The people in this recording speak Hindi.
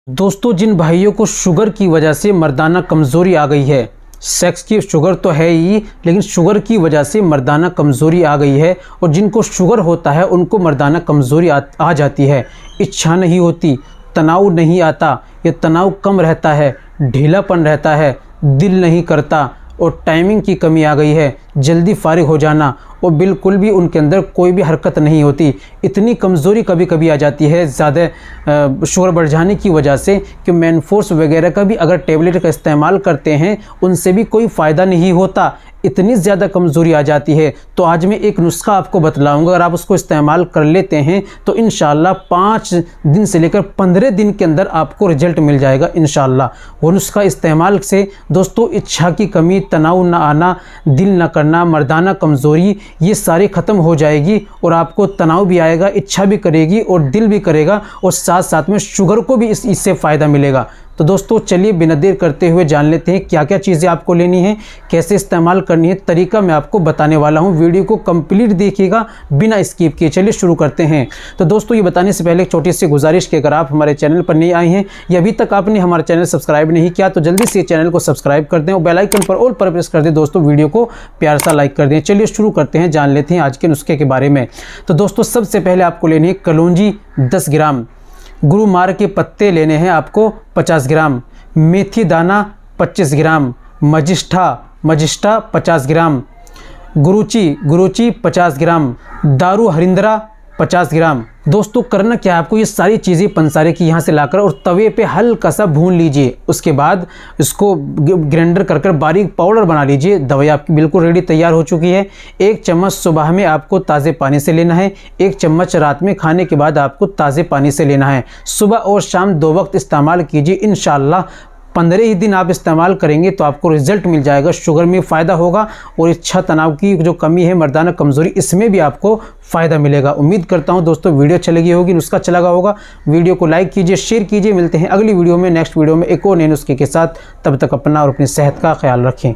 दोस्तों, जिन भाइयों को शुगर की वजह से मर्दाना कमज़ोरी आ गई है, सेक्स की शुगर तो है ही लेकिन शुगर की वजह से मर्दाना कमज़ोरी आ गई है, और जिनको शुगर होता है उनको मर्दाना कमज़ोरी आ जाती है। इच्छा नहीं होती, तनाव नहीं आता या तनाव कम रहता है, ढीलापन रहता है, दिल नहीं करता और टाइमिंग की कमी आ गई है, जल्दी फारिग हो जाना और बिल्कुल भी उनके अंदर कोई भी हरकत नहीं होती। इतनी कमज़ोरी कभी कभी आ जाती है ज़्यादा शुगर बढ़ जाने की वजह से कि मेनफोर्स वगैरह का भी अगर टेबलेट का इस्तेमाल करते हैं उनसे भी कोई फ़ायदा नहीं होता, इतनी ज़्यादा कमज़ोरी आ जाती है। तो आज मैं एक नुस्खा आपको बतलाऊंगा, अगर आप उसको इस्तेमाल कर लेते हैं तो इंशाल्लाह 5 दिन से लेकर 15 दिन के अंदर आपको रिजल्ट मिल जाएगा इंशाल्लाह। वो नुस्खा इस्तेमाल से दोस्तों इच्छा की कमी, तनाव ना आना, दिल ना करना, मर्दाना कमज़ोरी ये सारी ख़त्म हो जाएगी और आपको तनाव भी आएगा, इच्छा भी करेगी और दिल भी करेगा और साथ साथ में शुगर को भी इससे फ़ायदा मिलेगा। तो दोस्तों चलिए बिना देर करते हुए जान लेते हैं क्या क्या चीज़ें आपको लेनी है, कैसे इस्तेमाल करनी है, तरीका मैं आपको बताने वाला हूं। वीडियो को कंप्लीट देखिएगा बिना स्किप किए। चलिए शुरू करते हैं। तो दोस्तों ये बताने से पहले एक छोटी सी गुजारिश कि अगर आप हमारे चैनल पर नए आए हैं या अभी तक आपने हमारा चैनल सब्सक्राइब नहीं किया तो जल्दी से चैनल को सब्सक्राइब कर दें और बेल आइकन पर ऑल पर प्रेस कर दें। दोस्तों वीडियो को प्यार सा लाइक कर दें। चलिए शुरू करते हैं, जान लेते हैं आज के नुस्खे के बारे में। तो दोस्तों सबसे पहले आपको लेनी है कलौंजी 10 ग्राम, गुरुमार के पत्ते लेने हैं आपको 50 ग्राम, मेथी दाना 25 ग्राम, मजिष्ठा 50 ग्राम, गुरुची 50 ग्राम, दारू हरिंद्रा 50 ग्राम। दोस्तों करना क्या है आपको, ये सारी चीज़ें पंसारे की यहाँ से लाकर और तवे पे हल्का सा भून लीजिए। उसके बाद इसको ग्राइंडर कर बारीक पाउडर बना लीजिए। दवाई आपकी बिल्कुल रेडी तैयार हो चुकी है। 1 चम्मच सुबह में आपको ताज़े पानी से लेना है, 1 चम्मच रात में खाने के बाद आपको ताज़े पानी से लेना है। सुबह और शाम 2 वक्त इस्तेमाल कीजिए। इंशाल्लाह 15 ही दिन आप इस्तेमाल करेंगे तो आपको रिजल्ट मिल जाएगा, शुगर में फ़ायदा होगा और इच्छा तनाव की जो कमी है, मर्दाना कमज़ोरी, इसमें भी आपको फ़ायदा मिलेगा। उम्मीद करता हूं दोस्तों वीडियो अच्छी लगी होगी, नुस्खा अच्छा लगा होगा। वीडियो को लाइक कीजिए, शेयर कीजिए। मिलते हैं अगली वीडियो में, नेक्स्ट वीडियो में एक और नए नुस्खे के साथ। तब तक अपना और अपनी सेहत का ख्याल रखें।